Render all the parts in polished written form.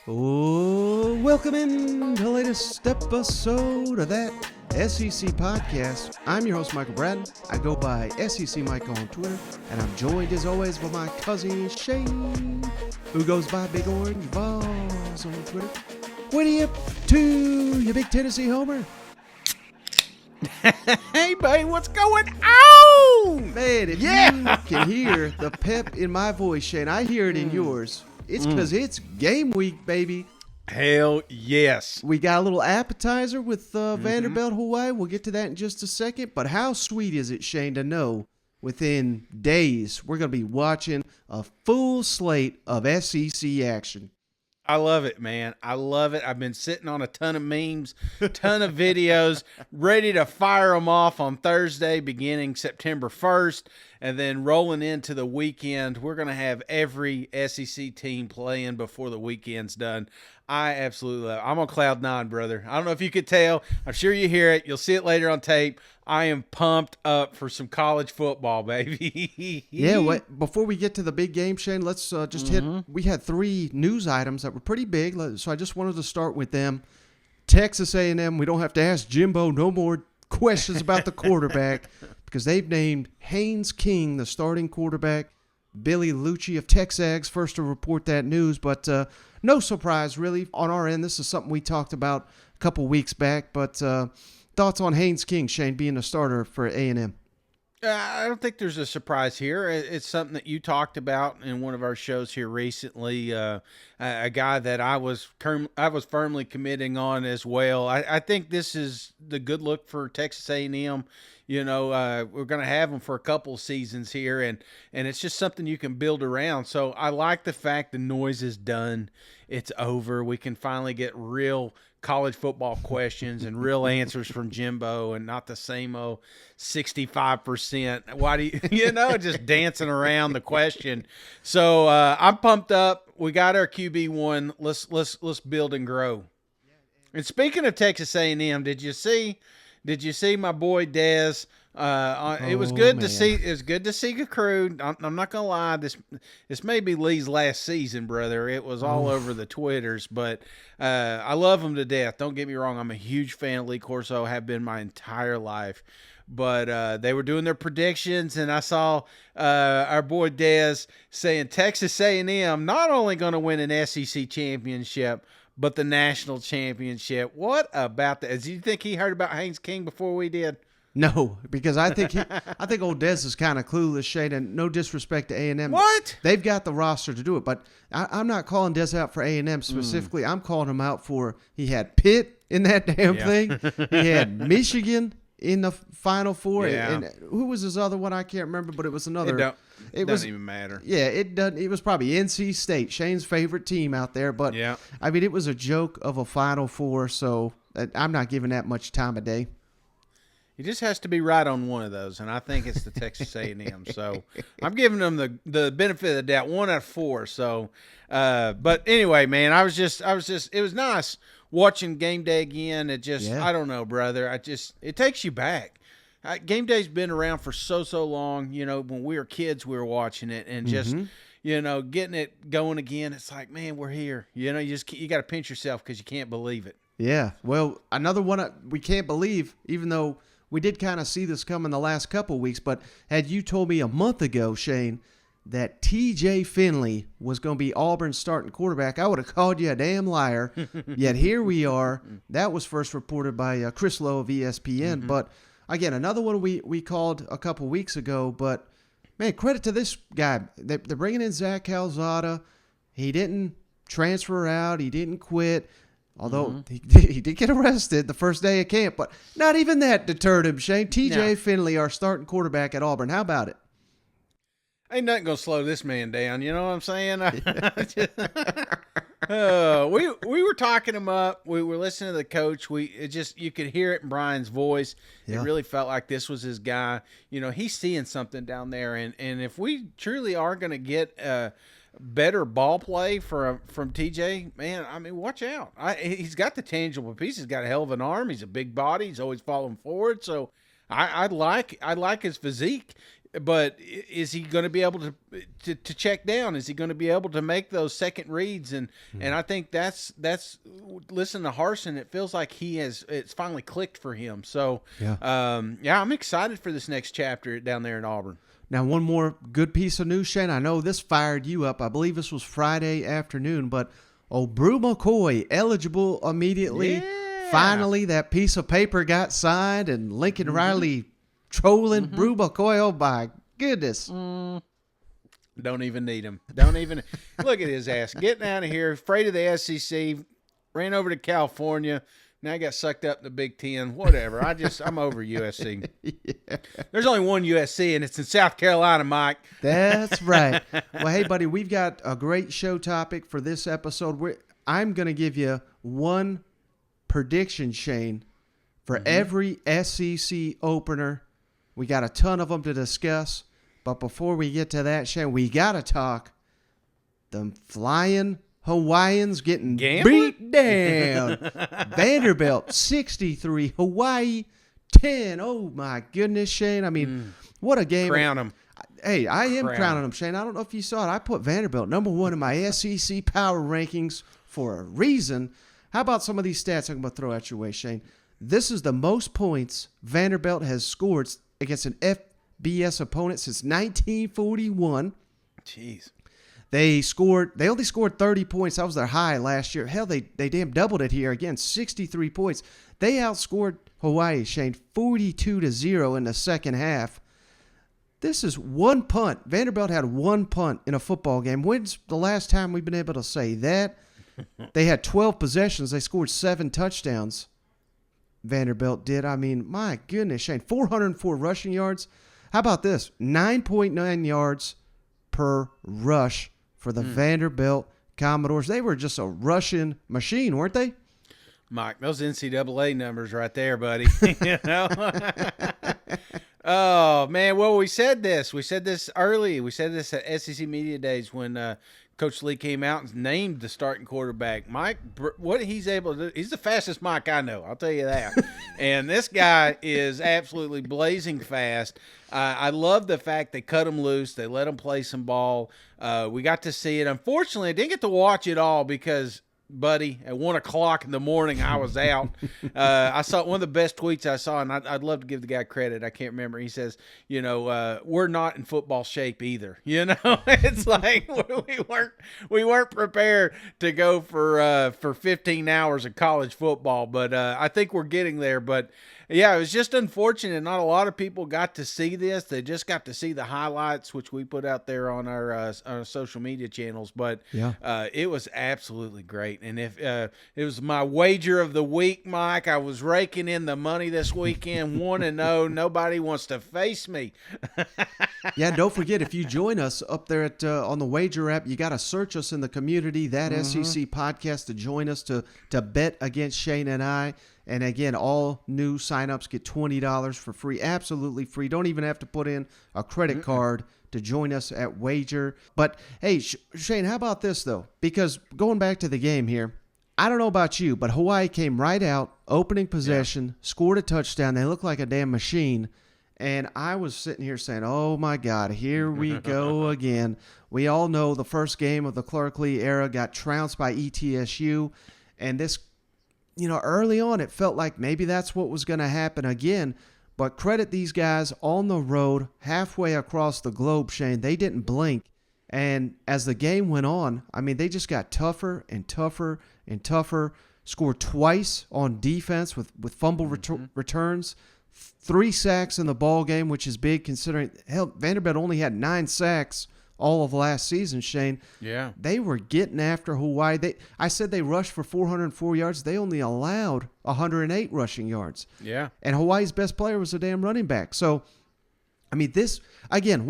Oh, welcome in to the latest episode of that SEC podcast. I'm your host, Michael Bratton. I go by SEC Mike on Twitter, and I'm joined as always by my cousin Shane, who goes by Big Orange Balls on Twitter. What are you up to, you big Tennessee homer? Hey, buddy, what's going on? Man, if you can hear the pep in my voice, Shane, I hear it in yours. It's because it's game week, baby. Hell yes. We got a little appetizer with Vanderbilt, Hawaii. We'll get to that in just a second. But how sweet is it, Shane, to know within days we're going to be watching a full slate of SEC action? I love it, man. I love it. I've been sitting on a ton of memes, ton of videos, ready to fire them off on Thursday, beginning September 1st, and then rolling into the weekend. We're going to have every SEC team playing before the weekend's done. I absolutely love it. I'm on cloud nine, brother. I don't know if you could tell. I'm sure you hear it. You'll see it later on tape. I am pumped up for some college football, baby. Yeah, before we get to the big game, Shane, let's just hit. We had 3 news items that were pretty big, so I just wanted to start with them. Texas A&M, we don't have to ask Jimbo no more questions about the quarterback because they've named Haynes King the starting quarterback. Billy Lucci of Texags first to report that news, but no surprise really on our end. This is something we talked about a couple weeks back, but thoughts on Haynes King, Shane, being a starter for A&M? I don't think there's a surprise here. It's something that you talked about in one of our shows here recently. A guy that I was firmly committing on as well. I think this is the good look for Texas A&M. You know, we're going to have them for a couple seasons here, and it's just something you can build around. So I like the fact the noise is done. It's over. We can finally get real college football questions and real answers from Jimbo and not the same 65%. Why do you, just dancing around the question. So I'm pumped up. We got our QB1. Let's build and grow. And speaking of Texas A&M, did you see my boy Dez? It was good to see. It was good to see Recruit. I'm not gonna lie. This may be Lee's last season, brother. It was all over the Twitters, but I love him to death. Don't get me wrong. I'm a huge fan of Lee Corso. Have been my entire life. But they were doing their predictions, and I saw our boy Dez saying Texas A&M not only going to win an SEC championship, but the national championship. What about that? Do you think he heard about Haynes King before we did? No, because I think old Dez is kind of clueless, Shane, and no disrespect to A&M. What? They've got the roster to do it, but I'm not calling Dez out for A&M specifically. I'm calling him out for he had Pitt in that damn thing. He had Michigan in the Final Four. Yeah. And who was his other one? I can't remember, but it was another. It doesn't even matter. Yeah, it doesn't. It was probably NC State, Shane's favorite team out there. But yeah. I mean, it was a joke of a Final Four, so I'm not giving that much time of day. He just has to be right on one of those, and I think it's the Texas A&M. So I'm giving them the benefit of the doubt, 1 out of 4. So, but anyway, man, I was just. It was nice watching game day again. It just, I don't know, brother. It takes you back. Game day's been around for so long. You know, when we were kids, we were watching it, and just getting it going again. It's like, man, we're here. You know, you got to pinch yourself because you can't believe it. Yeah. Well, another one we can't believe, even though we did kind of see this coming the last couple of weeks. But had you told me a month ago, Shane, that TJ Finley was going to be Auburn's starting quarterback, I would have called you a damn liar. Yet here we are. That was first reported by Chris Lowe of ESPN. But again, another one we called a couple weeks ago. But, man, credit to this guy. They're bringing in Zach Calzada. He didn't transfer out. He didn't quit. Although he did get arrested the first day of camp. But not even that deterred him, Shane. TJ Finley, our starting quarterback at Auburn. How about it? Ain't nothing going to slow this man down. You know what I'm saying? We were talking him up. We were listening to the coach. You could hear it in Brian's voice. Yeah. It really felt like this was his guy. You know, he's seeing something down there. And if we truly are going to get better ball play from TJ, man, I mean, watch out. He's got the tangible piece. He's got a hell of an arm. He's a big body. He's always falling forward. So I like his physique, but is he going to be able to check down? Is he going to be able to make those second reads? And I think that's listen to Harsin. It feels like it's finally clicked for him. So I'm excited for this next chapter down there in Auburn. Now, one more good piece of news, Shane. I know this fired you up. I believe this was Friday afternoon, but Bru McCoy eligible immediately. Yeah. Finally, that piece of paper got signed, and Lincoln Riley trolling Bru McCoy. Oh, my goodness. Don't even need him. Don't even look at his ass. Getting out of here, afraid of the SEC, ran over to California. Now I got sucked up in the Big Ten. Whatever. I'm over USC. Yeah. There's only one USC, and it's in South Carolina, Mike. That's right. Well, hey, buddy, we've got a great show topic for this episode. I'm going to give you one prediction, Shane, for every SEC opener. We got a ton of them to discuss. But before we get to that, Shane, we got to talk the flying Hawaiians getting beat down. Vanderbilt 63, Hawaii 10. Oh, my goodness, Shane. I mean, what a game. Crown them. Hey, I am crowning them, Shane. I don't know if you saw it. I put Vanderbilt number 1 in my SEC power rankings for a reason. How about some of these stats I'm going to throw at your way, Shane? This is the most points Vanderbilt has scored against an FBS opponent since 1941. Jeez. They only scored 30 points. That was their high last year. Hell, they damn doubled it here. Again, 63 points. They outscored Hawaii, Shane, 42-0 in the second half. This is one punt. Vanderbilt had one punt in a football game. When's the last time we've been able to say that? They had 12 possessions. They scored 7 touchdowns. Vanderbilt did. I mean, my goodness, Shane. 404 rushing yards. How about this? 9.9 yards per rush for the Vanderbilt Commodores. They were just a rushing machine, weren't they? Mike, those NCAA numbers right there, buddy. You know? Oh, man. Well, we said this. We said this early. We said this at SEC Media Days when Coach Lee came out and named the starting quarterback. Mike, what he's able to do, he's the fastest Mike I know, I'll tell you that. And this guy is absolutely blazing fast. I love the fact they cut him loose. They let him play some ball. We got to see it. Unfortunately, I didn't get to watch it all because, buddy, at 1 o'clock in the morning, I was out. I saw one of the best tweets I saw, and I'd love to give the guy credit. I can't remember. He says, we're not in football shape either. You know, it's like we weren't prepared to go for 15 hours of college football, but I think we're getting there. But yeah, it was just unfortunate. Not a lot of people got to see this. They just got to see the highlights, which we put out there on our social media channels. But it was absolutely great. And if it was my wager of the week, Mike, I was raking in the money this weekend, 1-0. Nobody wants to face me. Yeah, don't forget, if you join us up there at on the Wager app, you got to search us in the community, that SEC podcast, to join us to bet against Shane and I. And again, all new signups get $20 for free, absolutely free. Don't even have to put in a credit card to join us at Wager. But hey, Shane, how about this though? Because going back to the game here, I don't know about you, but Hawaii came right out, opening possession, scored a touchdown. They looked like a damn machine. And I was sitting here saying, oh my God, here we go again. We all know the first game of the Clark Lee era got trounced by ETSU. And this, early on, it felt like maybe that's what was going to happen again. But credit these guys on the road, halfway across the globe, Shane. They didn't blink. And as the game went on, I mean, they just got tougher and tougher and tougher. Scored twice on defense with fumble returns. 3 sacks in the ball game, which is big considering Vanderbilt only had 9 sacks all of last season, Shane. Yeah. They were getting after Hawaii. I said they rushed for 404 yards. They only allowed 108 rushing yards. Yeah. And Hawaii's best player was a damn running back. So, I mean, this, again,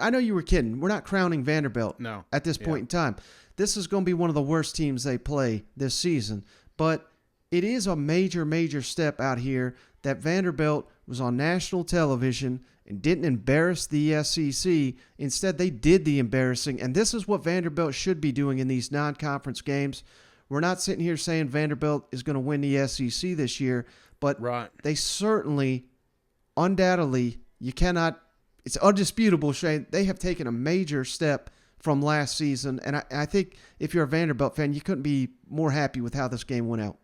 I know you were kidding. We're not crowning Vanderbilt at this point in time. This is going to be one of the worst teams they play this season. But it is a major, major step out here that Vanderbilt was on national television and didn't embarrass the SEC. Instead, they did the embarrassing. And this is what Vanderbilt should be doing in these non-conference games. We're not sitting here saying Vanderbilt is going to win the SEC this year, but they certainly undoubtedly, it's undisputable, Shane, they have taken a major step from last season. And I think if you're a Vanderbilt fan, you couldn't be more happy with how this game went out.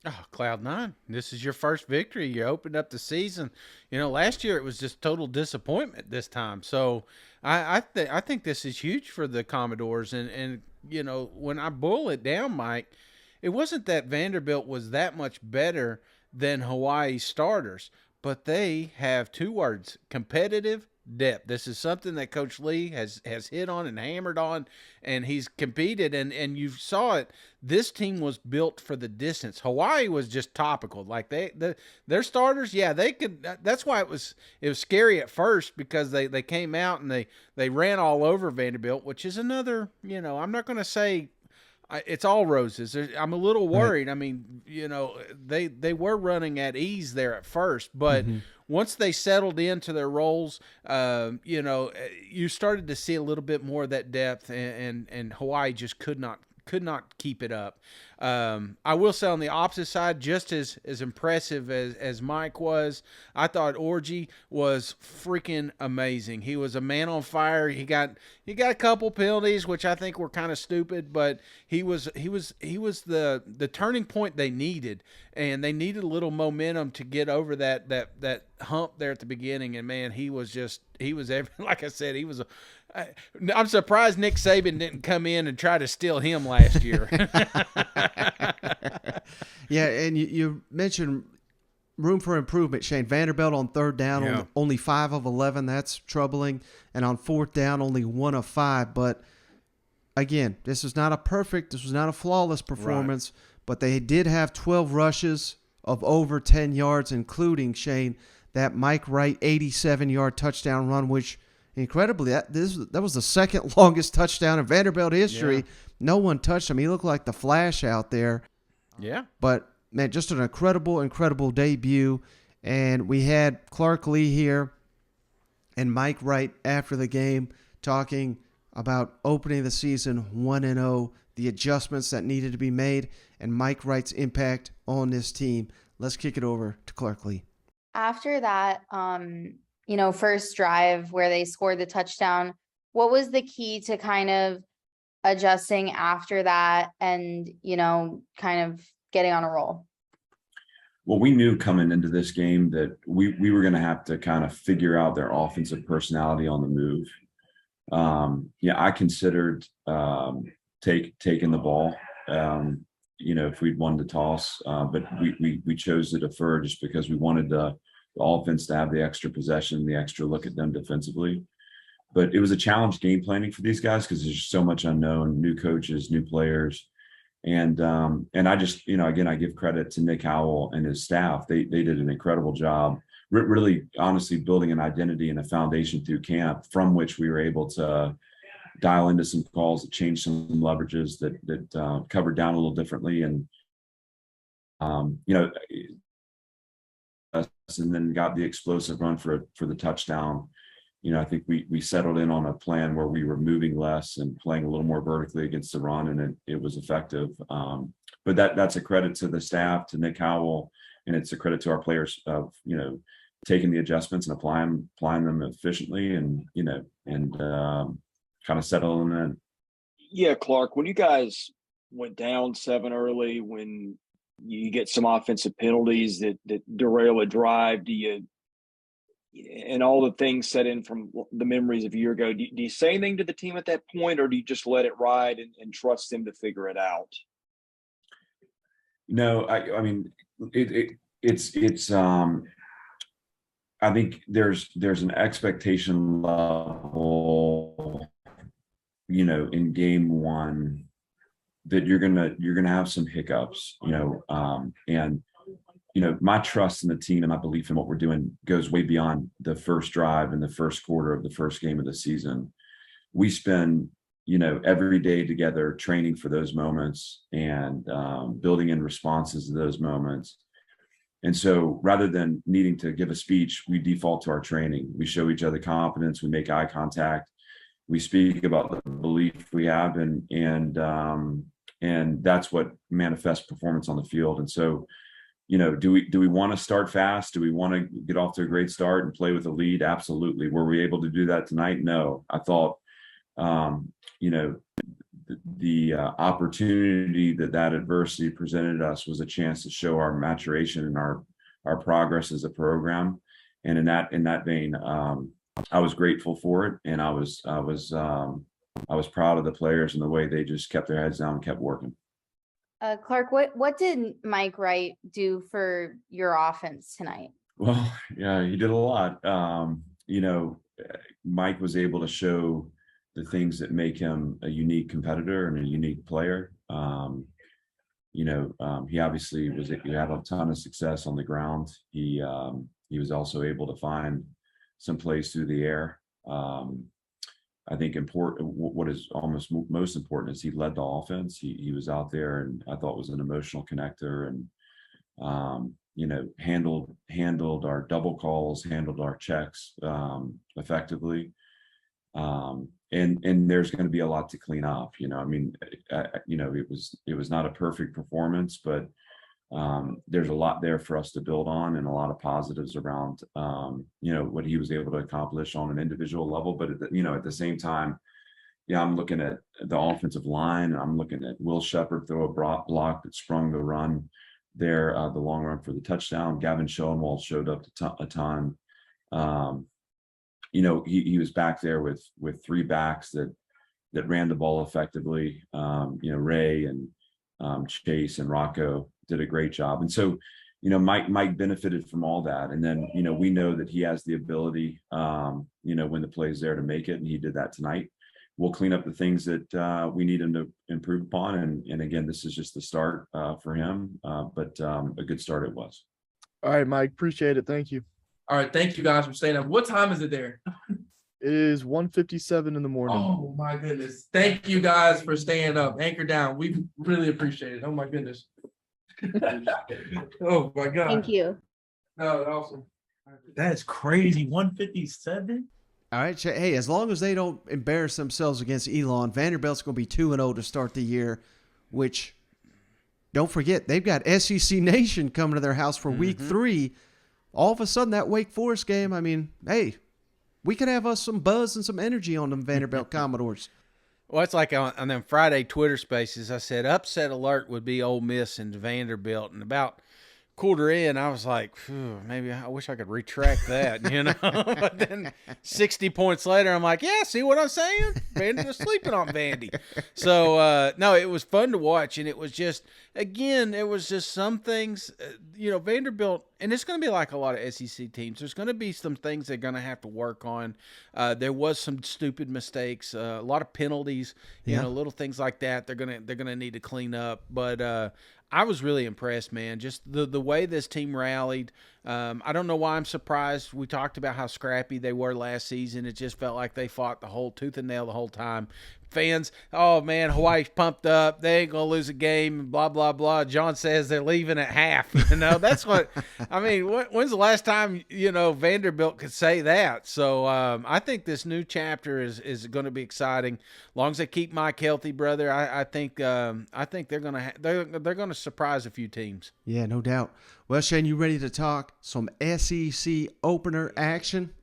Oh, Cloud Nine. This is your first victory. You opened up the season. Last year it was just total disappointment this time. So I think this is huge for the Commodores. And when I boil it down, Mike, it wasn't that Vanderbilt was that much better than Hawaii starters, but they have two words: competitive depth. This is something that Coach Lee has hit on and hammered on, and he's competed, and you saw it. This team was built for the distance. Hawaii was just topical. Like their starters, yeah, they could. That's why it was scary at first, because they came out and they ran all over Vanderbilt, which is another. I'm not going to say it's all roses. I'm a little worried. Right. I mean, they were running at ease there at first, but once they settled into their roles, you started to see a little bit more of that depth, and Hawaii just could not keep it up. I will say, on the opposite side, just as impressive as Mike was, I thought Orji was freaking amazing. He was a man on fire. He got a couple penalties, which I think were kind of stupid, but he was the turning point they needed, and they needed a little momentum to get over that hump there at the beginning. And man, he was like I said, he was I'm surprised Nick Saban didn't come in and try to steal him last year. Yeah, and you mentioned room for improvement, Shane. Vanderbilt on third down, only 5 of 11. That's troubling. And on fourth down, only 1 of 5. But again, this was not a flawless performance, but they did have 12 rushes of over 10 yards, including, Shane, that Mike Wright 87-yard touchdown run, which incredibly, that was the second longest touchdown in Vanderbilt history. Yeah. No one touched him. He looked like the Flash out there. Yeah. But, man, just an incredible debut. And we had Clark Lee here and Mike Wright after the game talking about opening the season 1-0, the adjustments that needed to be made, and Mike Wright's impact on this team. Let's kick it over to Clark Lee. After that, first drive where they scored the touchdown, what was the key to kind of adjusting after that and, kind of getting on a roll? Well, we knew coming into this game that we were going to have to kind of figure out their offensive personality on the move. I considered taking the ball, if we'd wanted to toss, but we chose to defer just because we wanted the offense to have the extra possession, the extra look at them defensively. But it was a challenge game planning for these guys because there's so much unknown, new coaches, new players. And I just, again, I give credit to Nick Howell and his staff. They did an incredible job, really honestly building an identity and a foundation through camp from which we were able to dial into some calls that changed some leverages that covered down a little differently. And, and then got the explosive run for the touchdown. I think we settled in on a plan where we were moving less and playing a little more vertically against the run, and it was effective. But that's a credit to the staff, to Nick Howell, and it's a credit to our players of, taking the adjustments and applying them efficiently and kind of settling in. Yeah, Clark, when you guys went down 7 early, when you get some offensive penalties that derail a drive, and all the things set in from the memories of a year ago, do you say anything to the team at that point, or do you just let it ride and trust them to figure it out? No, I mean, it's I think there's an expectation level, in game one that you're gonna have some hiccups, and my trust in the team and my belief in what we're doing goes way beyond the first drive and the first quarter of the first game of the season. We spend, every day together training for those moments and building in responses to those moments. And so rather than needing to give a speech, we default to our training. We show each other confidence. We make eye contact. We speak about the belief we have, and that's what manifests performance on the field. And so, do we want to start fast? Do we want to get off to a great start and play with a lead? Absolutely. Were we able to do that tonight? No. I thought, the opportunity that adversity presented us was a chance to show our maturation and our progress as a program. And in that vein, I was grateful for it, and I was proud of the players and the way they just kept their heads down and kept working. Clark, what did Mike Wright do for your offense tonight? Well, yeah, he did a lot. Mike was able to show the things that make him a unique competitor and a unique player. He obviously he had a ton of success on the ground. He was also able to find some plays through the air. I think what is almost most important is he led the offense. He was out there, and I thought was an emotional connector, and handled our double calls, handled our checks effectively. And there's going to be a lot to clean up. It was not a perfect performance, but there's a lot there for us to build on, and a lot of positives around what he was able to accomplish on an individual level. But at the same time, I'm looking at the offensive line. I'm looking at Will Shepherd throw a block that sprung the run there, the long run for the touchdown. Gavin Schoenwald showed up a ton. He was back there with three backs that ran the ball effectively. Ray and Chase and Rocco did a great job. And so, Mike benefited from all that. And then, we know that he has the ability, when the play's there, to make it. And he did that tonight. We'll clean up the things that we need him to improve upon. And again, this is just the start for him. But a good start it was. All right, Mike. Appreciate it. Thank you. All right. Thank you guys for staying up. What time is it there? It is 1:57 in the morning. Oh, my goodness. Thank you guys for staying up. Anchor down. We really appreciate it. Oh, my goodness. Oh, my God. Thank you. No, awesome. That's crazy. 157? All right. Hey, as long as they don't embarrass themselves against Elon, Vanderbilt's going to be 2-0 to start the year, which, don't forget, they've got SEC Nation coming to their house for week 3. All of a sudden, that Wake Forest game, hey, we could have us some buzz and some energy on them Vanderbilt Commodores. Well, it's like on them Friday Twitter spaces, I said upset alert would be Ole Miss and Vanderbilt. And about quarter in, I was like, maybe I wish I could retract that, But then 60 points later, I'm like, yeah, see what I'm saying? Vanderbilt's sleeping on Vandy. So, no, it was fun to watch. And it was just, again, it was just some things, Vanderbilt, and it's going to be like a lot of SEC teams. There's going to be some things they're going to have to work on. There was some stupid mistakes, a lot of penalties, little things like that. They're gonna need to clean up. But I was really impressed, man. Just the way this team rallied. I don't know why I'm surprised. We talked about how scrappy they were last season. It just felt like they fought the whole tooth and nail the whole time. Fans, oh, man, Hawaii's pumped up. They ain't going to lose a game, blah, blah, blah. John says they're leaving at half. That's what – when's the last time, Vanderbilt could say that? So I think this new chapter is going to be exciting. As long as they keep Mike healthy, brother, I think they're going to surprise a few teams. Yeah, no doubt. Well, Shane, you ready to talk some SEC opener action?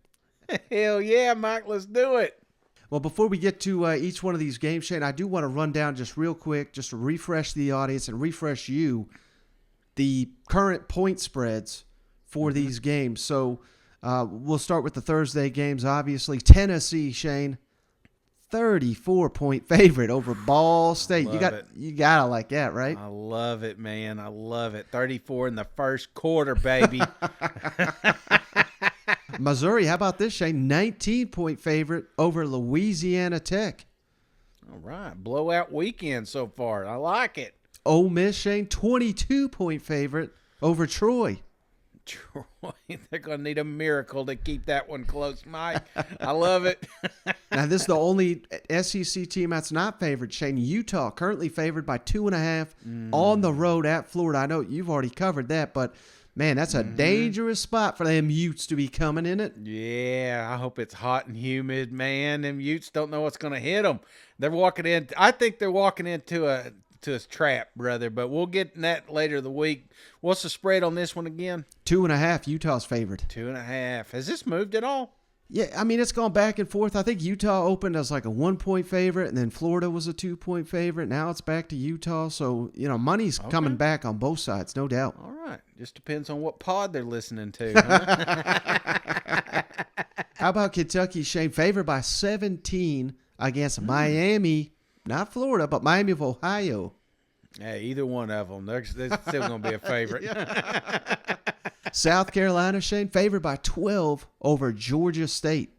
Hell yeah, Mike, let's do it. Well, before we get to each one of these games, Shane, I do want to run down just real quick, just to refresh the audience and refresh you, the current point spreads for these games. So we'll start with the Thursday games, obviously. Tennessee, Shane, 34-point favorite over Ball State. You gotta like that, right? I love it, man. I love it. 34 in the first quarter, baby. Missouri, how about this, Shane? 19-point favorite over Louisiana Tech. All right. Blowout weekend so far. I like it. Ole Miss, Shane, 22-point favorite over Troy. Troy, they're going to need a miracle to keep that one close, Mike. I love it. Now, this is the only SEC team that's not favored, Shane. Utah, currently favored by 2.5 on the road at Florida. I know you've already covered that, but man, that's a dangerous spot for them Utes to be coming in it. Yeah, I hope it's hot and humid, man. Them Utes don't know what's going to hit them. They're walking in. I think they're walking into a to a trap, brother. But we'll get in that later the week. What's the spread on this one again? 2.5. Utah's favored. 2.5. Has this moved at all? Yeah, I mean, it's gone back and forth. I think Utah opened as like a 1-point favorite, and then Florida was a 2-point favorite. Now it's back to Utah. So, money's coming back on both sides, no doubt. All right. Just depends on what pod they're listening to. Huh? How about Kentucky, Shane? Favored by 17 against Miami, not Florida, but Miami of Ohio. Hey, either one of them. They're still going to be a favorite. South Carolina, Shane, favored by 12 over Georgia State.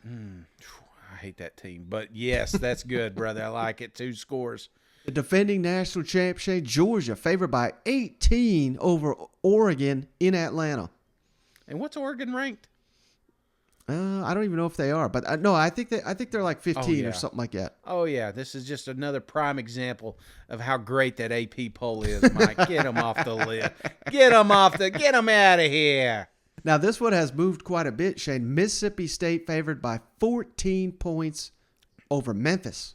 I hate that team. But, yes, that's good, brother. I like it. 2 scores. The defending national champ, Shane, Georgia, favored by 18 over Oregon in Atlanta. And what's Oregon ranked? I don't even know if they are, but no, I think they're like 15 or something like that. Oh yeah, this is just another prime example of how great that AP poll is, Mike. Get them off the list. Get them out of here. Now this one has moved quite a bit, Shane. Mississippi State favored by 14 points over Memphis.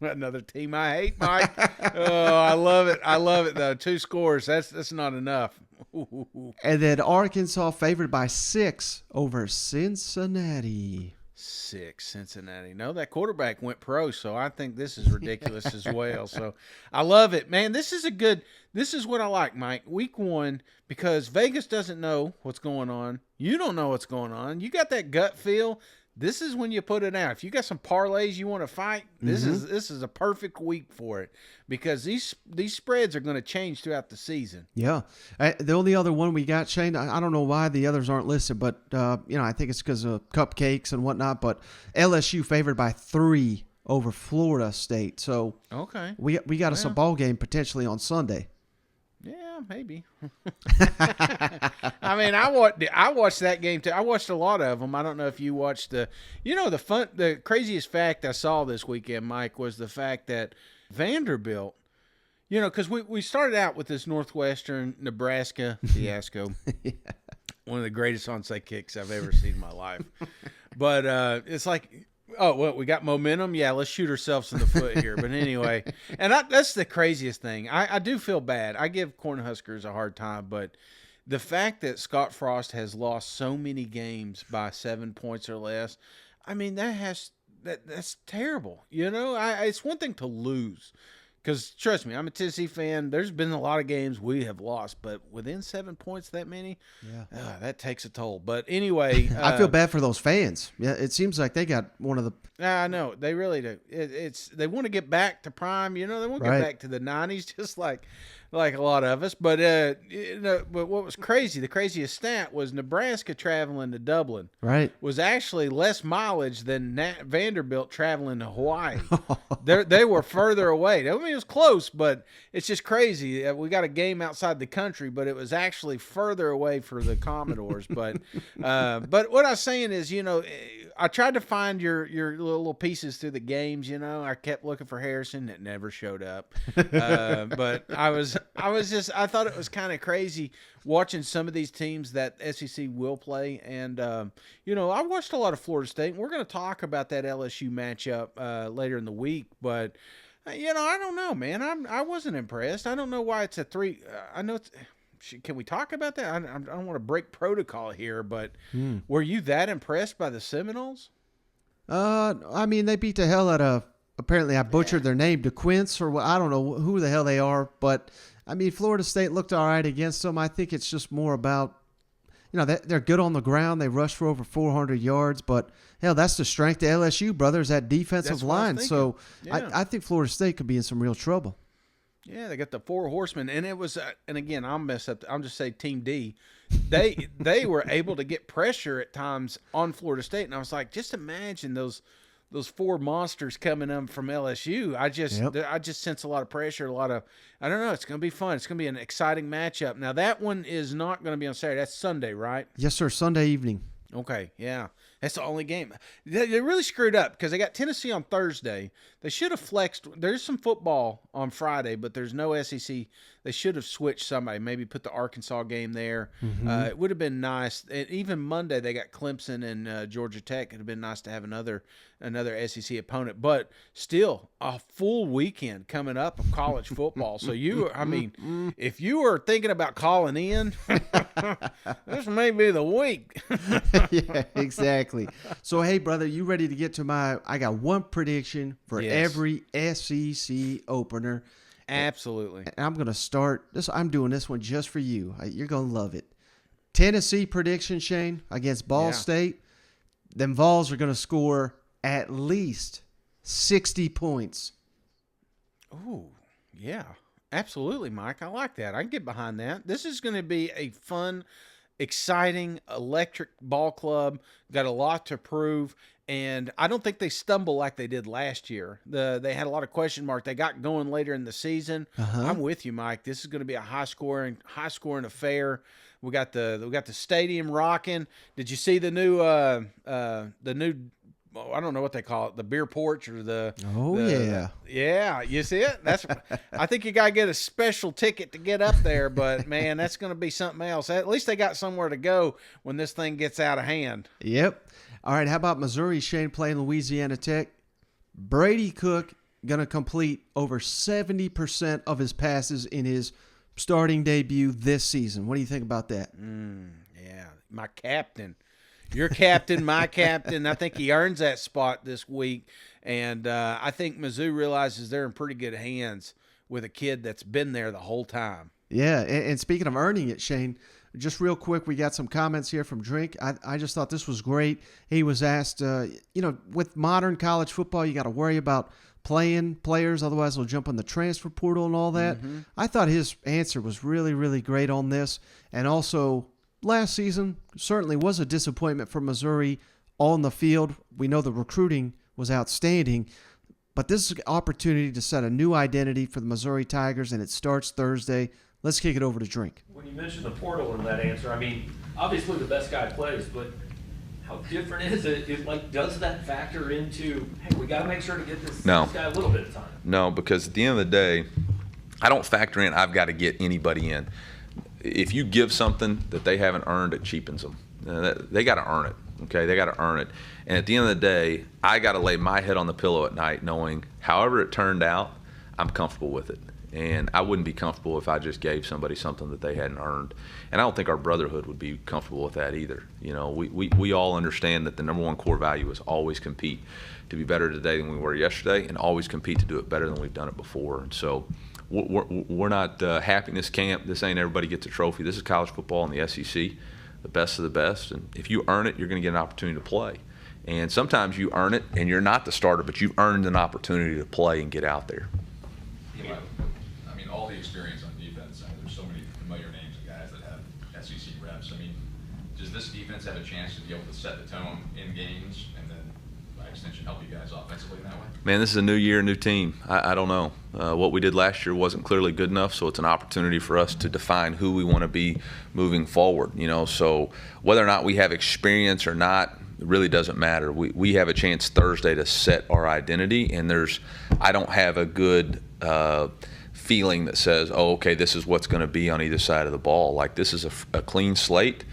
Another team I hate, Mike. Oh, I love it. I love it though. 2 scores. That's not enough. And then Arkansas favored by 6 over Cincinnati. 6, Cincinnati. No, that quarterback went pro, so I think this is ridiculous as well. So I love it, man. This is what I like, Mike. Week 1, because Vegas doesn't know what's going on. You don't know what's going on. You got that gut feel. This is when you put it out. If you got some parlays you want to fight, this is a perfect week for it, because these spreads are going to change throughout the season. Yeah. The only other one we got, Shane, I don't know why the others aren't listed, but I think it's because of cupcakes and whatnot, but LSU favored by 3 over Florida State. So okay, we got us a ball game potentially on Sunday. Yeah, maybe. I mean, I watched that game too. I watched a lot of them. I don't know if you watched the craziest fact I saw this weekend, Mike, was the fact that Vanderbilt, because we started out with this Northwestern Nebraska fiasco, one of the greatest onside kicks I've ever seen in my life. But it's like, oh, well, we got momentum. Yeah, let's shoot ourselves in the foot here. But anyway, and that's the craziest thing. I do feel bad. I give Cornhuskers a hard time, but the fact that Scott Frost has lost so many games by 7 points or less, I mean, that's terrible. It's one thing to lose. Because, trust me, I'm a Tennessee fan. There's been a lot of games we have lost, but within 7 points, that many, that takes a toll. But anyway. I feel bad for those fans. Yeah, it seems like they got one of the. I know. They really do. They want to get back to prime. They want to get back to the 90s, just like a lot of us. But, but what was crazy, the craziest stat was Nebraska traveling to Dublin. Right. Was actually less mileage than Vanderbilt traveling to Hawaii. They were further away. I mean, it was close, but it's just crazy. We got a game outside the country, but it was actually further away for the Commodores. But what I was saying is, I tried to find your little pieces through the games. I kept looking for Harrison. It never showed up. But I thought it was kind of crazy watching some of these teams that SEC will play. And, I watched a lot of Florida State, and we're going to talk about that LSU matchup later in the week. But, I don't know, man. I wasn't impressed. I don't know why it's a 3. I know it's. Can we talk about that? I don't want to break protocol here, but were you that impressed by the Seminoles? I mean, they beat the hell out of. Apparently, I butchered their name, DeQuince, or I don't know who the hell they are. But I mean, Florida State looked all right against them. I think it's just more about, they're good on the ground. They rushed for over 400 yards, but hell, that's the strength of LSU, brothers. That defensive line. So I think Florida State could be in some real trouble. Yeah, they got the 4 horsemen, and it was, and again, I'll mess up. I'll just say Team D. They were able to get pressure at times on Florida State, and I was like, just imagine those 4 monsters coming up from LSU. I just sense a lot of pressure, I don't know. It's going to be fun. It's going to be an exciting matchup. Now that one is not going to be on Saturday. That's Sunday, right? Yes, sir. Sunday evening. Okay, yeah. That's the only game. They really screwed up because they got Tennessee on Thursday. They should have flexed. There's some football on Friday, but there's no SEC. They should have switched somebody, maybe put the Arkansas game there. It would have been nice. And even Monday, they got Clemson and Georgia Tech. It would have been nice to have another SEC opponent. But still, a full weekend coming up of college football. So if you were thinking about calling in, this may be the week. Yeah, exactly. So, hey, brother, you ready to get to I got one prediction for every SEC opener. Absolutely. And I'm going to start this. I'm doing this one just for you. You're going to love it. Tennessee prediction, Shane, against Ball State. Them Vols are going to score at least 60 points. Oh, yeah. Absolutely, Mike. I like that. I can get behind that. This is going to be a fun, exciting, electric ball club. Got a lot to prove, and I don't think they stumble like they did last year. They had a lot of question mark. They got going later in the season. I'm with you, Mike. This is going to be a high scoring affair. We got the stadium rocking. Did you see the new I don't know what they call it, the beer porch or yeah, you see it? I think you got to get a special ticket to get up there, but man, that's going to be something else. At least they got somewhere to go when this thing gets out of hand. Yep. All right, how about Missouri, Shane, playing Louisiana Tech? Brady Cook going to complete over 70% of his passes in his starting debut this season. What do you think about that? Yeah, my captain. Your captain, my captain. I think he earns that spot this week. And I think Mizzou realizes they're in pretty good hands with a kid that's been there the whole time. Yeah, and speaking of earning it, Shane, just real quick, we got some comments here from Drink. I just thought this was great. He was asked, with modern college football, you got to worry about playing players, otherwise they'll jump on the transfer portal and all that. I thought his answer was really, really great on this. And also, last season certainly was a disappointment for Missouri on the field. We know the recruiting was outstanding, but this is an opportunity to set a new identity for the Missouri Tigers, and it starts Thursday. Let's kick it over to Drink. When you mentioned the portal in that answer, I mean, obviously the best guy plays, but how different is it? Does that factor into, hey, we got to make sure to get this guy a little bit of time? No, because at the end of the day, I don't factor in I've got to get anybody in. If you give something that they haven't earned, it cheapens them. They got to earn it, okay? They got to earn it. And at the end of the day, I got to lay my head on the pillow at night knowing however it turned out, I'm comfortable with it. And I wouldn't be comfortable if I just gave somebody something that they hadn't earned. And I don't think our brotherhood would be comfortable with that either. You know, we all understand that the number one core value is always compete to be better today than we were yesterday, and always compete to do it better than we've done it before. And so we're not happiness camp. This ain't everybody gets a trophy. This is college football in the SEC, the best of the best. And if you earn it, you're going to get an opportunity to play. And sometimes you earn it and you're not the starter, but you've earned an opportunity to play and get out there. I mean, all the experience on defense. I mean, there's so many familiar names of guys that have SEC reps. I mean, does this defense have a chance to be able to set the tone in games and then, by extension, help you guys offensively in that way? Man, this is a new year, new team. I don't know. What we did last year wasn't clearly good enough, so it's an opportunity for us to define who we want to be moving forward. You know, so whether or not we have experience or not, it really doesn't matter. We have a chance Thursday to set our identity, and I don't have a good feeling that says, oh, okay, this is what's going to be on either side of the ball. Like, this is a clean slate,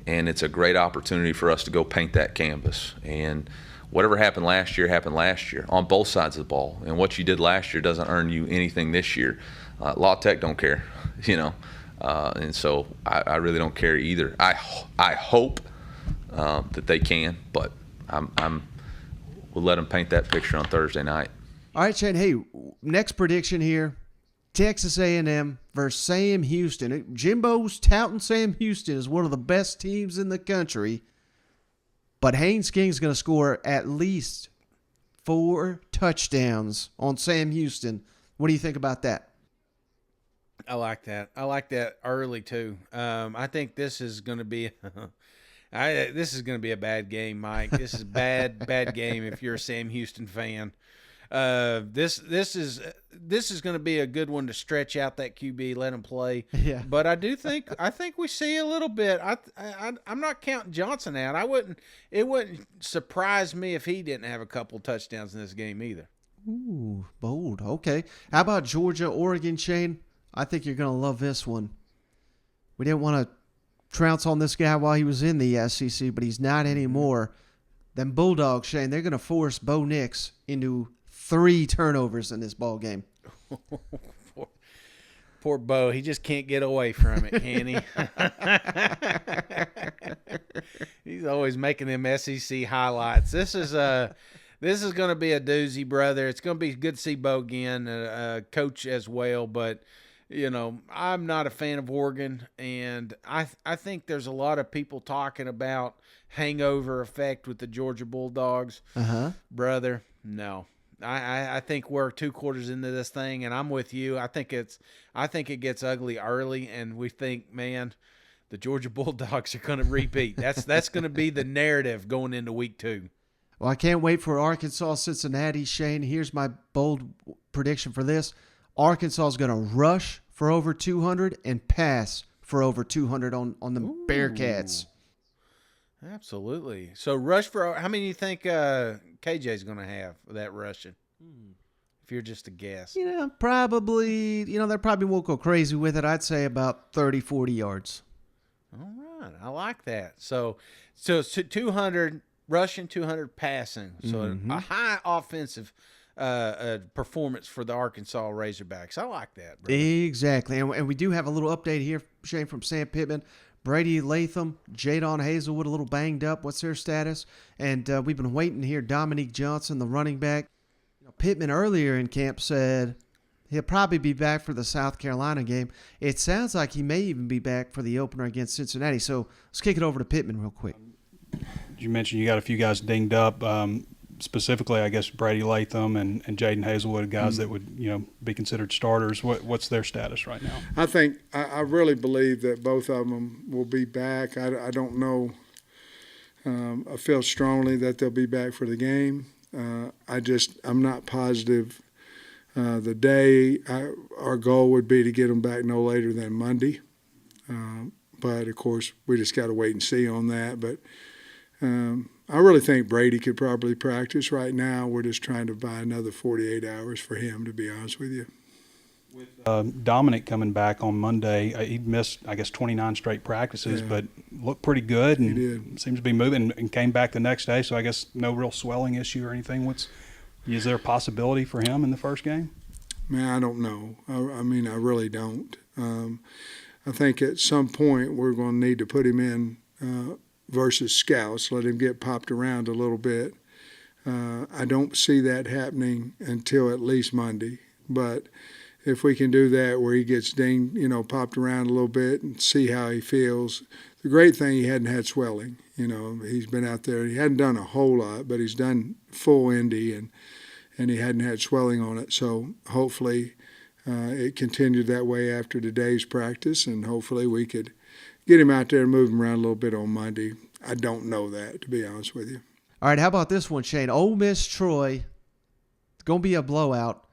and it's a great opportunity for us to go paint that canvas. And whatever happened last year on both sides of the ball. And what you did last year doesn't earn you anything this year. La Tech don't care, you know. And so I really don't care either. I hope that they can, but we'll let them paint that picture on Thursday night. All right, Shane. Hey, next prediction here. Texas A&M versus Sam Houston. Jimbo's touting Sam Houston as one of the best teams in the country. But Haynes King's going to score at least 4 touchdowns on Sam Houston. What do you think about that? I like that. I like that early too. I think this is going to be this is going to be a bad game, Mike. This is bad game if you're a Sam Houston fan. This is going to be a good one to stretch out that QB, let him play. Yeah. But I think we see a little bit. I'm not counting Johnson out. It wouldn't surprise me if he didn't have a couple touchdowns in this game either. Ooh, bold. Okay. How about Georgia, Oregon, Shane? I think you're going to love this one. We didn't want to trounce on this guy while he was in the SEC, but he's not anymore. Them Bulldogs, Shane, they're going to force Bo Nix into 3 turnovers in this ball game. Poor Bo. He just can't get away from it, can he? He's always making them SEC highlights. This is going to be a doozy, brother. It's going to be good to see Bo again, coach as well, but I'm not a fan of Oregon, and I think there's a lot of people talking about hangover effect with the Georgia Bulldogs. Brother, no. I think we're 2 quarters into this thing, and I'm with you. I think it gets ugly early, and we think, man, the Georgia Bulldogs are going to repeat. That's going to be the narrative going into week 2. Well, I can't wait for Arkansas, Cincinnati, Shane. Here's my bold prediction for this. Arkansas is going to rush for over 200 and pass for over 200 on the Bearcats. Absolutely. So rush for how many do you think KJ's going to have for that rushing? If you're just a guess. Probably, they probably won't go crazy with it. I'd say about 30, 40 yards. All right. I like that. So it's 200 rushing, 200 passing. So a high offensive performance for the Arkansas Razorbacks. I like that, bro. Exactly. And we do have a little update here, Shane, from Sam Pittman. Brady Latham, Jadon Hazelwood, a little banged up. What's their status? And we've been waiting here. Dominique Johnson, the running back. Pittman earlier in camp said he'll probably be back for the South Carolina game. It sounds like he may even be back for the opener against Cincinnati. So let's kick it over to Pittman real quick. You mentioned you got a few guys dinged up. Specifically, I guess Brady Latham and Jaden Hazelwood, guys that would be considered starters. What's their status right now? I really believe that both of them will be back. I don't know. I feel strongly that they'll be back for the game. I'm not positive. The day our goal would be to get them back no later than Monday, but of course we just got to wait and see on that. But I really think Brady could probably practice right now. We're just trying to buy another 48 hours for him, to be honest with you. With Dominic coming back on Monday, he missed, I guess, 29 straight practices, but looked pretty good and he did. Seems to be moving and came back the next day. So I guess no real swelling issue or anything. Is there a possibility for him in the first game? Man, I don't know. I mean, I really don't. I think at some point we're going to need to put him in versus scouts, let him get popped around a little bit. I don't see that happening until at least Monday. But if we can do that where he gets dinged, popped around a little bit and see how he feels. The great thing, he hadn't had swelling. He's been out there. He hadn't done a whole lot, but he's done full Indy and he hadn't had swelling on it. So hopefully it continued that way after today's practice, and hopefully we could get him out there and move him around a little bit on Monday. I don't know that, to be honest with you. All right, how about this one, Shane? Ole Miss Troy. It's going to be a blowout.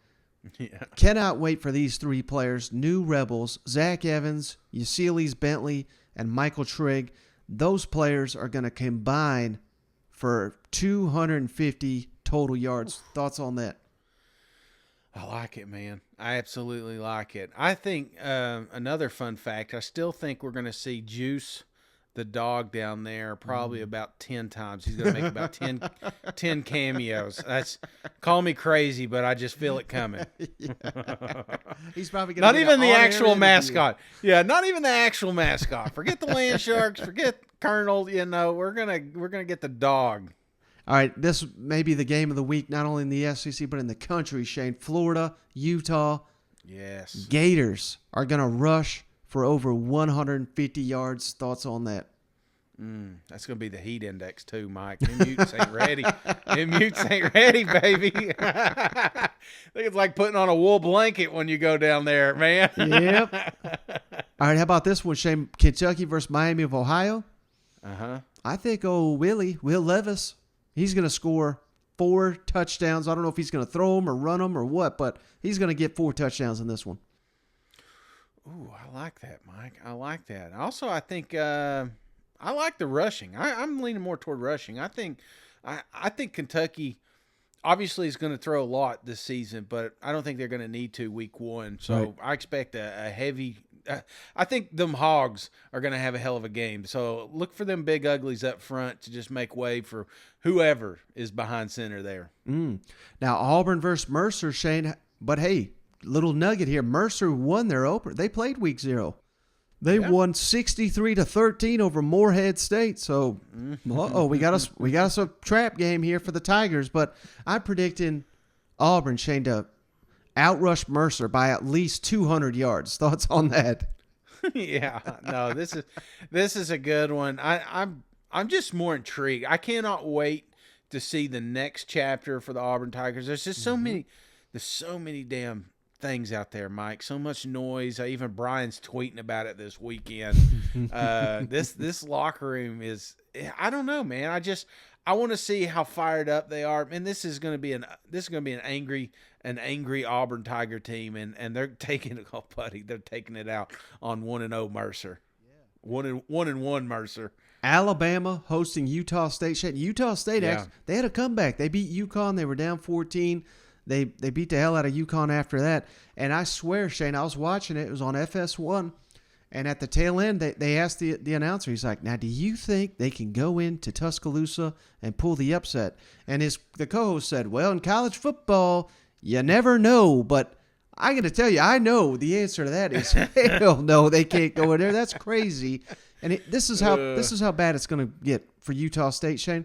Yeah. Cannot wait for these 3 players, new Rebels, Zach Evans, Yasilis Bentley, and Michael Trigg. Those players are going to combine for 250 total yards. Thoughts on that? I like it, man. I absolutely like it. I think another fun fact, I still think we're going to see Juice, the dog down there, probably about 10 times. He's going to make about 10 cameos. Call me crazy, but I just feel it coming. He's probably going not even the actual mascot. Yeah, not even the actual mascot. Forget the Land Sharks. Forget Colonel. We're gonna get the dog. All right, this may be the game of the week, not only in the SEC but in the country, Shane. Florida, Utah. Yes. Gators are going to rush for over 150 yards. Thoughts on that? That's going to be the heat index too, Mike. Them Utes ain't ready. Them Utes ain't ready, baby. I think it's like putting on a wool blanket when you go down there, man. Yep. All right, how about this one, Shane? Kentucky versus Miami of Ohio. Uh-huh. I think Will Levis, he's going to score 4 touchdowns. I don't know if he's going to throw them or run them or what, but he's going to get 4 touchdowns in this one. Ooh, I like that, Mike. I like that. Also, I think I like the rushing. I'm leaning more toward rushing. I think Kentucky obviously is going to throw a lot this season, but I don't think they're going to need to week 1. So Right. I expect a heavy I think them Hogs are going to have a hell of a game. So look for them big uglies up front to just make way for whoever is behind center there. Now, Auburn versus Mercer, Shane. But, hey, little nugget here. Mercer won their opener. They played week 0. They won 63-13 over Morehead State. So, we got us a trap game here for the Tigers. But I'm predicting Auburn, Shane, to outrush Mercer by at least 200 yards. Thoughts on that? Yeah, no, this is a good one. I'm just more intrigued. I cannot wait to see the next chapter for the Auburn Tigers. There's just so many damn things out there, Mike. So much noise. Even Brian's tweeting about it this weekend. This locker room is, I don't know, man. I want to see how fired up they are. And this is going to be an angry Auburn Tiger team, and they're taking it. Oh, buddy, they're taking it out on 1-0 Mercer. 1-1 Mercer. Alabama hosting Utah State. Utah State, Yeah. they had a comeback. They beat UConn. They were down 14. They beat the hell out of UConn after that. And I swear, Shane, I was watching it. It was on FS1. And at the tail end, they asked the announcer, he's like, now, do you think they can go into Tuscaloosa and pull the upset? And the co-host said, well, in college football, you never know. But I'm going to tell you, I know the answer to that is hell no, they can't go in there. That's crazy. And this is how bad it's going to get for Utah State, Shane.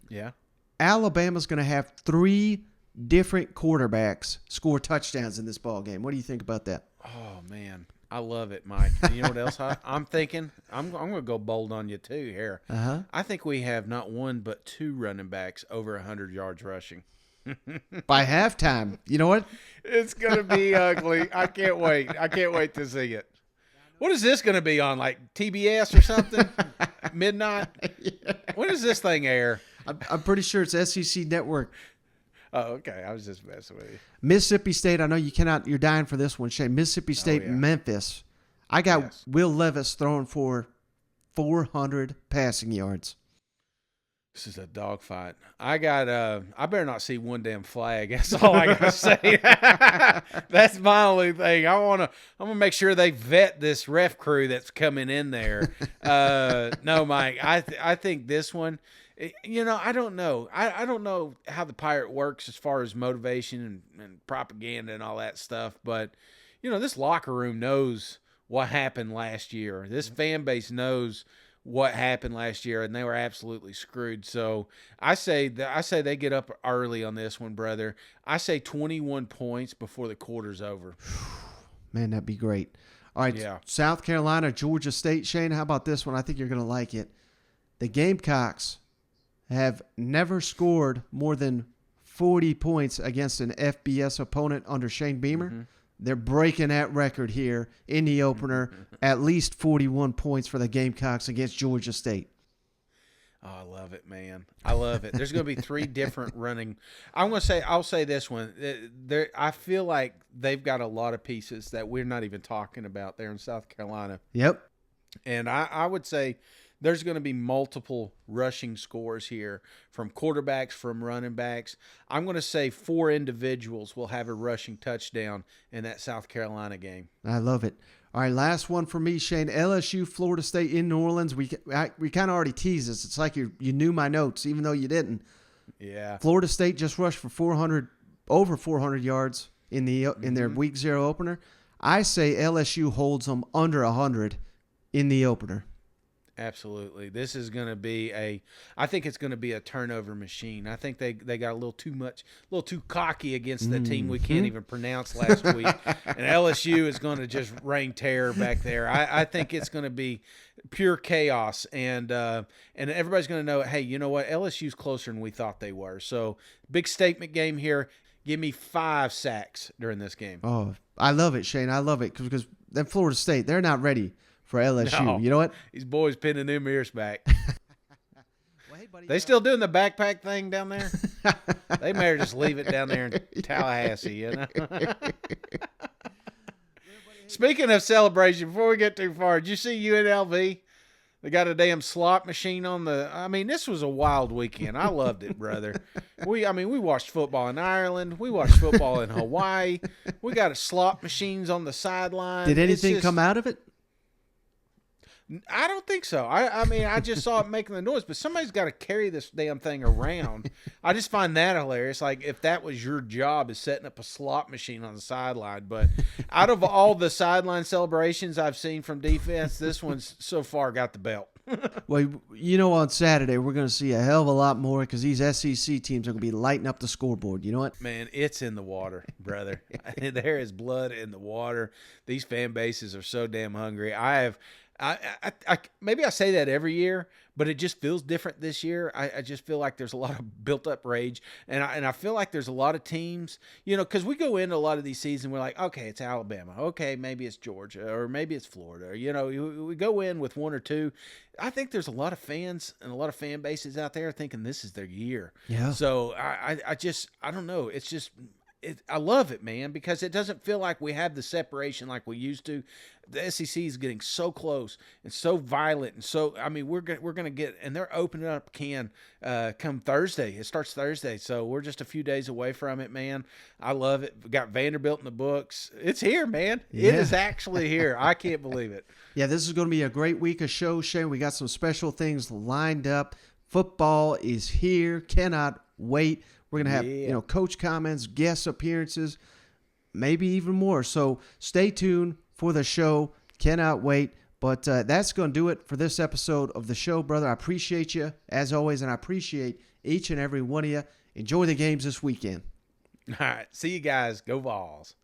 Yeah. Alabama's going to have 3 different quarterbacks score touchdowns in this ball game. What do you think about that? Oh, man. I love it, Mike. And you know what else I'm thinking? I'm going to go bold on you, too, here. Uh-huh. I think we have not 1 but 2 running backs over 100 yards rushing. By halftime. You know what? It's going to be ugly. I can't wait. I can't wait to see it. What is this going to be on, like TBS or something? Midnight? Yeah. When does this thing air? I'm pretty sure it's SEC Network. Oh, okay. I was just messing with you. Mississippi State, I know you're dying for this one, Shane. Mississippi State, yeah. Memphis. I got Will Levis throwing for 400 passing yards. This is a dogfight. I better not see one damn flag. That's all I gotta say. That's my only thing. I'm gonna make sure they vet this ref crew that's coming in there. No, Mike. I think this one. You know, I don't know. I don't know how the Pirate works as far as motivation and propaganda and all that stuff. But you know, this locker room knows what happened last year. This fan base knows what happened last year, and they were absolutely screwed. So I say they get up early on this one, brother. I say 21 points before the quarter's over. Man, that'd be great. All right, Yeah. South Carolina, Georgia State. Shane, how about this one? I think you're going to like it. The Gamecocks have never scored more than 40 points against an FBS opponent under Shane Beamer. Mm-hmm. They're breaking that record here in the opener. At least 41 points for the Gamecocks against Georgia State. Oh, I love it, man. I love it. There's going to be 3 different running. I'll say this one. I feel like they've got a lot of pieces that we're not even talking about there in South Carolina. Yep. And I would say there's going to be multiple rushing scores here from quarterbacks, from running backs. I'm going to say 4 individuals will have a rushing touchdown in that South Carolina game. I love it. All right, last one for me, Shane. LSU, Florida State in New Orleans. We kind of already teased this. It's like you knew my notes, even though you didn't. Yeah. Florida State just rushed for over 400 yards in their Week 0 opener. I say LSU holds them under 100 in the opener. Absolutely. This is going to be I think it's going to be a turnover machine. I think they got a little too cocky against the team we can't even pronounce last week. And LSU is going to just rain terror back there. I think it's going to be pure chaos. And everybody's going to know, hey, you know what? LSU's closer than we thought they were. So big statement game here. Give me 5 sacks during this game. Oh, I love it, Shane. I love it because then Florida State, they're not ready for LSU. No, you know what? These boys pinning them ears back. Well, hey, buddy, they still doing the backpack thing down there? They may just leave it down there in Tallahassee, you know. Speaking of celebration, before we get too far, did you see UNLV? They got a damn slot machine on the. I mean, this was a wild weekend. I loved it, brother. We watched football in Ireland. We watched football in Hawaii. We got slot machines on the sideline. Did anything come out of it? I don't think so. I mean, I just saw it making the noise, but somebody's got to carry this damn thing around. I just find that hilarious. Like, if that was your job, is setting up a slot machine on the sideline. But out of all the sideline celebrations I've seen from defense, this one's so far got the belt. Well, you know, on Saturday, we're going to see a hell of a lot more because these SEC teams are going to be lighting up the scoreboard. You know what? Man, it's in the water, brother. There is blood in the water. These fan bases are so damn hungry. I maybe I say that every year, but it just feels different this year. I just feel like there's a lot of built up rage, and I feel like there's a lot of teams, you know, because we go into a lot of these seasons, we're like, okay, it's Alabama, okay, maybe it's Georgia, or maybe it's Florida, you know, we go in with one or two. I think there's a lot of fans and a lot of fan bases out there thinking this is their year. Yeah. So I don't know. It's just. I love it, man, because it doesn't feel like we have the separation like we used to. The SEC is getting so close and so violent, and so I mean we're gonna get, and they're opening up come Thursday. It starts Thursday, so we're just a few days away from it, man. I love it. We got Vanderbilt in the books. It's here, man. Yeah. It is actually here. I can't believe it. Yeah, this is going to be a great week of shows, Shane. We got some special things lined up. Football is here. Cannot wait. We're going to have, you know, coach comments, guest appearances, maybe even more. So stay tuned for the show. Cannot wait. But that's going to do it for this episode of the show, brother. I appreciate you, as always, and I appreciate each and every one of you. Enjoy the games this weekend. All right. See you guys. Go Vols.